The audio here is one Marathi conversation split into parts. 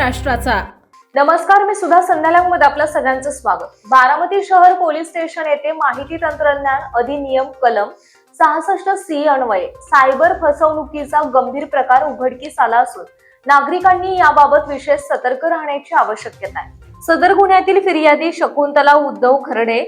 महाराष्ट्राचा. नमस्कार, मी सुधा संध्यालांमध्ये आपलं सगळ्यांचं स्वागत. बारामती शहर पोलीस स्टेशन येथे माहिती तंत्रज्ञान अधिनियम कलम 66C अन्वये सायबर फसवणुकीचा गंभीर प्रकार उघडकीस आला असून नागरिकांनी याबाबत विशेष सतर्क राहण्याची आवश्यकता आहे. सदर गुन्ह्यातील फिर्यादी शकुंतला उद्धव खर्डे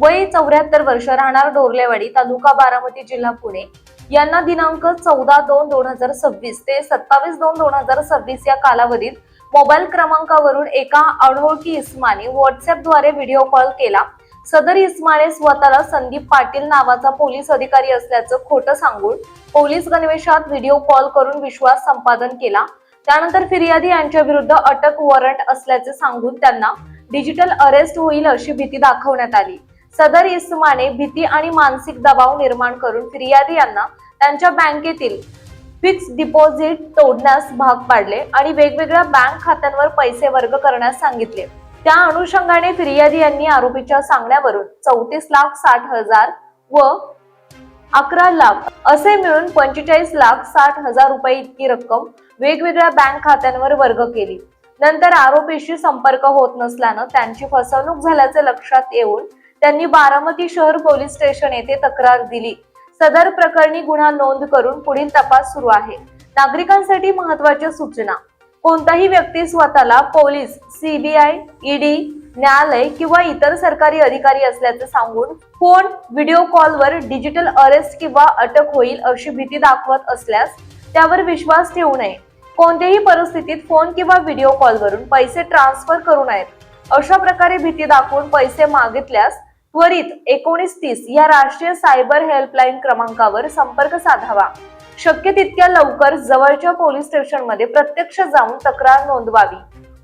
वय 74 वर्ष, राहणार डोरलेवाडी, तालुका बारामती, जिल्हा पुणे, यांना दिनांक 14/2/2026 ते 27/2/2026 या कालावधीत मोबाईल क्रमांकावरून एका अनोळखी इस्माने व्हॉट्सअपद्वारे व्हिडिओ कॉल केला. सदर इस्माने स्वतःला संदीप पाटील नावाचा पोलीस अधिकारी असल्याचं खोटं सांगून पोलीस गणवेशात व्हिडिओ कॉल करून विश्वास संपादन केला. त्यानंतर फिर्यादी यांच्या विरुद्ध अटक वॉरंट असल्याचे सांगून त्यांना डिजिटल अरेस्ट होईल अशी भीती दाखवण्यात आली. सदर इस्माने भीती आणि मानसिक दबाव निर्माण करून फिर्यादी यांना त्यांच्या बँकेतील फिक्स डिपॉझिट तोडण्यास भाग पाडले आणि वेगवेगळ्या बँक खात्यांवर पैसे वर्ग करण्यास सांगितले. त्या अनुषंगाने फिर्यादी यांनी आरोपीच्या सांगण्यावरून 34,60,000 व 11 लाख असे मिळून 45,60,000 रुपये इतकी रक्कम वेगवेगळ्या बँक खात्यांवर वर्ग केली. नंतर आरोपीशी संपर्क होत नसल्यानं त्यांची फसवणूक झाल्याचे लक्षात येऊन त्यांनी बारामती शहर पोलीस स्टेशन येथे तक्रार दिली. सदर प्रकरणी गुन्हा नोंद करून पुढील तपास सुरू आहे. नागरिकांसाठी महत्त्वाच्या सूचना: कोणताही व्यक्ती स्वतःला पोलीस, सीबीआय, ईडी, न्यायालय किंवा इतर सरकारी अधिकारी असल्याचे सांगून फोन, व्हिडिओ कॉलवर डिजिटल अरेस्ट किंवा अटक होईल अशी भीती दाखवत असल्यास त्यावर विश्वास ठेवू नये. कोणत्याही परिस्थितीत फोन किंवा व्हिडिओ कॉलवरून पैसे ट्रान्सफर करू नयेत. अशा प्रकारे भीती दाखवून पैसे मागितल्यास त्वरित 1930 या राष्ट्रीय सायबर हेल्पलाईन क्रमांकावर संपर्क साधावा. शक्य तितक्या लवकर जवळच्या पोलीस स्टेशनमध्ये प्रत्यक्ष जाऊन तक्रार नोंदवावी.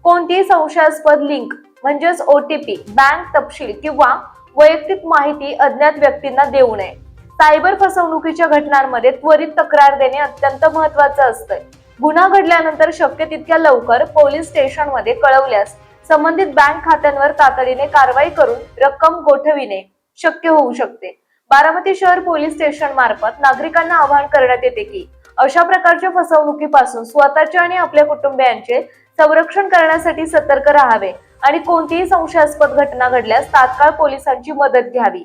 कोणतीही संशयास्पद लिंक म्हणजेच OTP, बँक तपशील किंवा वैयक्तिक माहिती अज्ञात व्यक्तींना देऊ नये. सायबर फसवणुकीच्या घटनांमध्ये त्वरित तक्रार देणे अत्यंत महत्त्वाचं असतं. गुन्हा घडल्यानंतर शक्य तितक्या लवकर पोलीस स्टेशनमध्ये कळवल्यास संबंधित बँक खात्यांवर तातडीने कारवाई करून रक्कम गोठविणे शक्य होऊ शकते. बारामती शहर पोलीस स्टेशन मार्फत नागरिकांना आवाहन करण्यात येते की अशा प्रकारच्या फसवणुकीपासून स्वतःचे आणि आपल्या कुटुंबियांचे संरक्षण करण्यासाठी सतर्क राहावे आणि कोणतीही संशयास्पद घटना घडल्यास तात्काळ पोलिसांची मदत घ्यावी.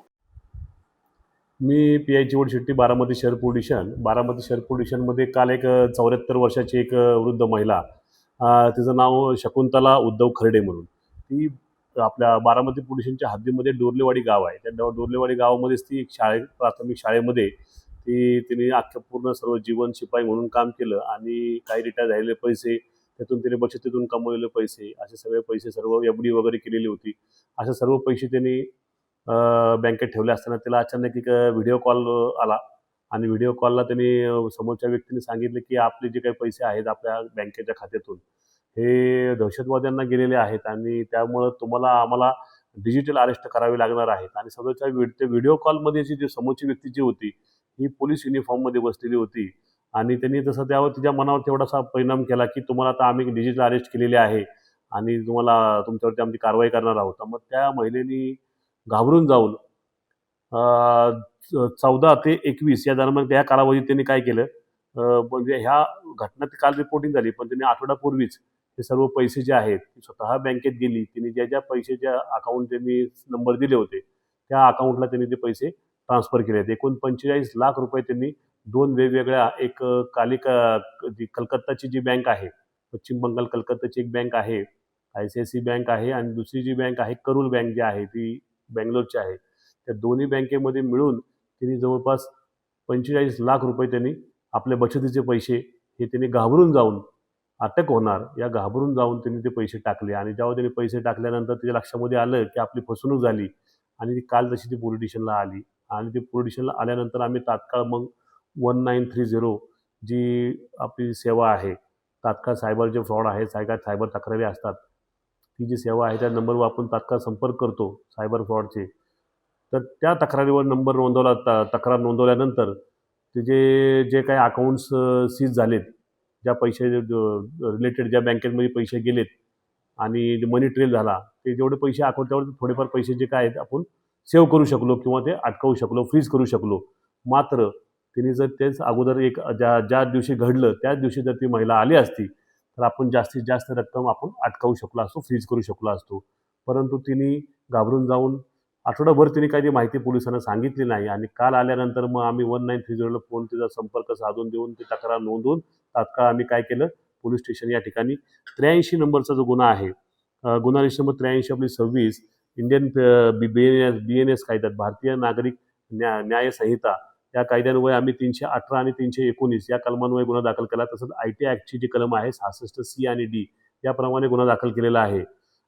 मी PI चिवड शेट्टी, बारामती शहर पोलीस स्टेशन. बारामती शहर पोलीस स्टेशनमध्ये काल एक 74 वर्षाची एक वृद्ध महिला, तिचं नाव शकुंतला उद्धव खर्डे म्हणून, ती आपल्या बारामती पोलीस स्टेशनच्या हद्दीमध्ये डोरलेवाडी गाव आहे. त्या डोरलेवाडी गावामध्येच ती एक प्राथमिक शाळेमध्ये तिने अख्ख्या पूर्ण सर्व जीवन शिपाई म्हणून काम केलं आणि काही रिटायर झालेले पैसे, त्यातून तिने बचतीतून कमवलेले पैसे, असे सगळे पैसे सर्व FD वगैरे केलेली होती. असे सर्व पैसे त्यांनी बँकेत ठेवले असताना तिला अचानक एक व्हिडिओ कॉल आला आणि व्हिडिओ कॉलला त्यांनी समोरच्या व्यक्तीने सांगितले की आपले जे काही पैसे आहेत आपल्या बँकेच्या खात्यातून हे दहशतवाद्यांना गेलेले आहेत आणि त्यामुळं आम्हाला डिजिटल अरेस्ट करावे लागणार आहेत. आणि समोरच्या व्हिडिओ कॉलमध्ये जी समोरची व्यक्ती जी होती ही पोलीस युनिफॉर्ममध्ये बसलेली होती आणि त्यांनी तसं त्यावर तिच्या मनावर तेवढासा परिणाम केला की तुम्हाला आता आम्ही डिजिटल अरेस्ट केलेले आहे आणि तुमच्यावरती आमची कारवाई करणार आहोत. मग त्या महिलेनी घाबरून जाऊन 14 ते 21 या दरम्यान त्या कालावधीत त्यांनी काय केलं, म्हणजे ह्या घटना काल रिपोर्टिंग झाली पण त्यांनी आठवड्यापूर्वीच हे सर्व पैसे जे आहेत स्वतः बँकेत गेली. त्यांनी ज्या पैशाच्या अकाउंट त्यांनी नंबर दिले होते त्या अकाउंटला त्यांनी ते पैसे ट्रान्सफर केले आहेत. एकूण 45 लाख रुपये त्यांनी दोन वेगवेगळ्या, एक कलकत्ताची जी बँक आहे, पश्चिम बंगाल कलकत्ताची एक बँक आहे, ICICI बँक आहे, आणि दुसरी जी बँक आहे करूल बँक जी आहे ती बेंगलोरची आहे. त्या दोन्ही बँकेमध्ये मिळून त्यांनी जवळपास 45 लाख रुपये त्यांनी आपल्या बचतीचे पैसे हे त्यांनी घाबरून जाऊन, अटक होणार या घाबरून जाऊन त्यांनी ते पैसे टाकले. आणि जेव्हा त्यांनी पैसे टाकल्यानंतर त्याच्या लक्षामध्ये आलं की आपली फसवणूक झाली आणि काल तशी ती पोलीस स्टेशनला आली. आणि ती पोलीस स्टेशनला आल्यानंतर आम्ही तात्काळ मग 1930 जी आपली सेवा आहे, तात्काळ सायबर जे फ्रॉड आहे, सायबर तक्रारी असतात, ती जी सेवा आहे त्या नंबरवर आपण तात्काळ संपर्क करतो सायबर फ्रॉडचे. तर त्या तक्रारीवर नंबर नोंदवला. तक्रार नोंदवल्यानंतर ते जे काही अकाउंट्स सीज झालेत, ज्या पैसे रिलेटेड ज्या बँकेमध्ये पैसे गेलेत आणि मनी ट्रेल झाला, ते जेवढे पैसे अकाउंट त्यावर थोडेफार पैसे जे काय आहेत आपण सेव्ह करू शकलो किंवा ते अटकवू शकलो, फ्रीज करू शकलो. मात्र तिने जर तेच अगोदर ज्या दिवशी घडलं त्याच दिवशी जर ती महिला आली असती तर आपण जास्तीत जास्त रक्कम आपण अटकावू शकलो असतो, फ्रीज करू शकलो असतो. परंतु तिने घाबरून जाऊन आठवडाभर तिने काही ती माहिती पोलिसांना सांगितली नाही आणि काल आल्यानंतर मग आम्ही 1930ला फोन तिचा संपर्क साधून देऊन ती तक्रार नोंदवून तात्काळ आम्ही काय केलं, पोलीस स्टेशन या ठिकाणी 83 नंबरचा जो गुन्हा आहे, गुन्हा रजिस्टर नंबर 83 आपली 26 इंडियन BNS कायद्यात भारतीय नागरिक न्याय संहिता या कायद्यान्वये आम्ही 318 आणि 319 या कलमान्वये गुन्हा दाखल केला. तसंच IT ॲक्टची जी कलम आहे 66C आणि D याप्रमाणे गुन्हा दाखल केलेला आहे.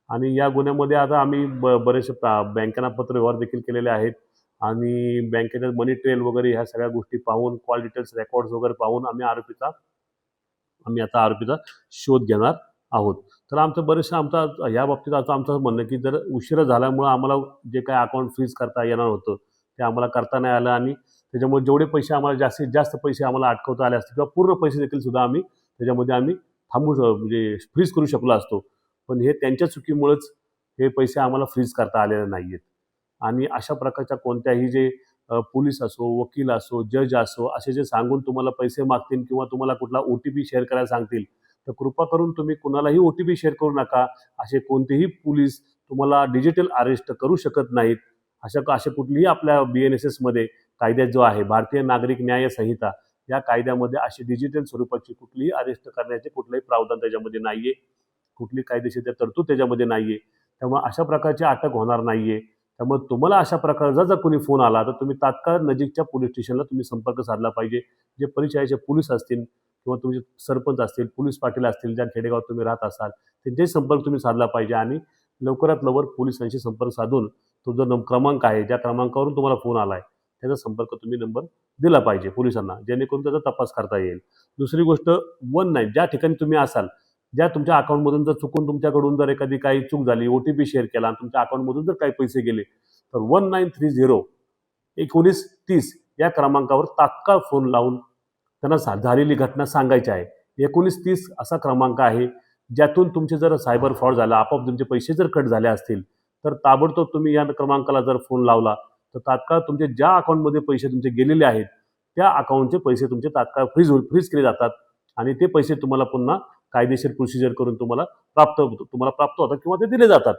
आणि या गुन्ह्यामध्ये आता आम्ही बरेचसे बँकांना पत्र व्यवहार देखील केलेले आहेत आणि बँकेच्या मनी ट्रेल वगैरे ह्या सगळ्या गोष्टी पाहून कॉल डिटेल्स रेकॉर्ड्स वगैरे पाहून आम्ही आता आरोपीचा शोध घेणार आहोत. तर आमचा या बाबतीत आता आमचं म्हणणं की जर उशिरा झाल्यामुळं आम्हाला जे काही अकाउंट फ्रीज करता येणार होतं ते आम्हाला करता नाही आलं आणि त्याच्यामुळे जेवढे पैसे आम्हाला जास्तीत जास्त पैसे आम्हाला अटकवता आले असते किंवा पूर्ण पैसे देखील सुद्धा आम्ही म्हणजे फ्रीज करू शकलो असतो. पण हे त्यांच्या चुकीमुळेच हे पैसे आम्हाला फ्रीज करता आलेले नाही आहेत. आणि अशा प्रकारच्या कोणत्याही जे पोलीस असो, वकील असो, जज असो, असे जे सांगून तुम्हाला पैसे मागतील किंवा तुम्हाला कुठला OTP शेअर करायला सांगतील, तर कृपा करून तुम्ही कुणालाही OTP शेअर करू नका. असे कोणतेही पोलीस तुम्हाला डिजिटल अरेस्ट करू शकत नाहीत. असे कुठलीही आपल्या BNSSमध्ये कायद्यात जो आहे भारतीय नागरिक न्याय संहिता या कायद्यामध्ये अशी डिजिटल स्वरूपाची कुठलीही अरेस्ट करण्याचे कुठलंही प्रावधान त्याच्यामध्ये नाही आहे. कुठली कायदेशीर तरतूद त्याच्यामध्ये नाही आहे. त्यामुळे अशा प्रकारची अटक होणार नाही आहे. त्यामुळे तुम्हाला अशा प्रकारचा जर कोणी फोन आला तर तुम्ही तात्काळ नजीकच्या पोलीस स्टेशनला तुम्ही संपर्क साधला पाहिजे. जे परिचयाचे पोलीस असतील किंवा तुमचे सरपंच असतील, पोलीस पाटील असतील, ज्या खेडेगावात तुम्ही राहत असाल त्यांचे संपर्क तुम्ही साधला पाहिजे आणि लवकरात लवकर पोलिसांशी संपर्क साधून तो जो क्रमांक आहे, ज्या क्रमांकावरून तुम्हाला फोन आला आहे त्याचा संपर्क तुम्ही नंबर दिला पाहिजे पोलिसांना, जेणेकरून त्याचा तपास करता येईल. दुसरी गोष्ट 19 ज्या ठिकाणी तुम्ही असाल, ज्या तुमच्या अकाउंटमधून जर चुकून तुमच्याकडून जर एखादी काही चूक झाली, OTP शेअर केला आणि तुमच्या अकाउंटमधून जर काही पैसे गेले तर 1930-1930 या क्रमांकावर तात्काळ फोन लावून त्यांना झालेली घटना सांगायची आहे. 1930 असा क्रमांक आहे ज्यातून तुमचे जर सायबर फ्रॉड झाला, आपोआप तुमचे पैसे जर कट झाले असतील तर ताबडतोब तुम्ही या क्रमांकाला जर फोन लावला तर तात्काळ तुमचे ज्या अकाउंटमध्ये पैसे तुमचे गेलेले आहेत त्या अकाउंटचे पैसे तुमचे तात्काळ फ्रीज केले जातात आणि ते पैसे तुम्हाला पुन्हा कायदेशीर प्रोसिजर करून तुम्हाला प्राप्त होतात किंवा ते दिले जातात.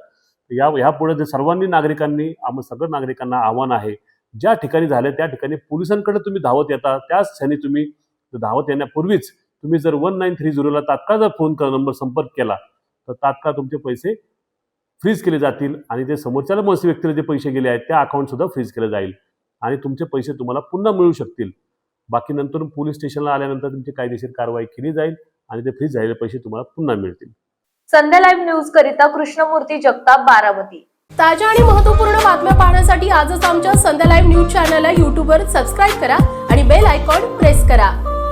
ह्यापुढे जे सर्वांनी नागरिकांनी सगळ्या नागरिकांना आव्हान आहे, ज्या ठिकाणी झाले त्या ठिकाणी पोलिसांकडे तुम्ही धावत येता, त्याच क्षणी तुम्ही धावत येण्यापूर्वीच तुम्ही जर 1930ला तात्काळ जर फोन नंबर संपर्क केला तर तात्काळ तुमचे पैसे फ्रीज केले जातील आणि ते समोरच्याला व्यक्तीला जे पैसे गेले आहेत त्या अकाउंट सुद्धा फ्रीज केले जाईल आणि तुमचे पैसे तुम्हाला पुन्हा मिळू शकतील. बाकी नंतर पोलीस स्टेशनला आल्यानंतर तुमची कायदेशीर कारवाई केली जाईल आणि ते फ्रीज झालेले पैसे तुम्हाला पुन्हा मिळतील. संध्या लाईव्ह न्यूज करिता कृष्णमूर्ती जगताप, बारामती. ताज्या आणि महत्त्वपूर्ण बातम्या पाहण्यासाठी आजच आमच्या संध्या लाईव्ह न्यूज चॅनलला YouTubeवर सबस्क्राईब करा आणि बेल आयकॉन प्रेस करा.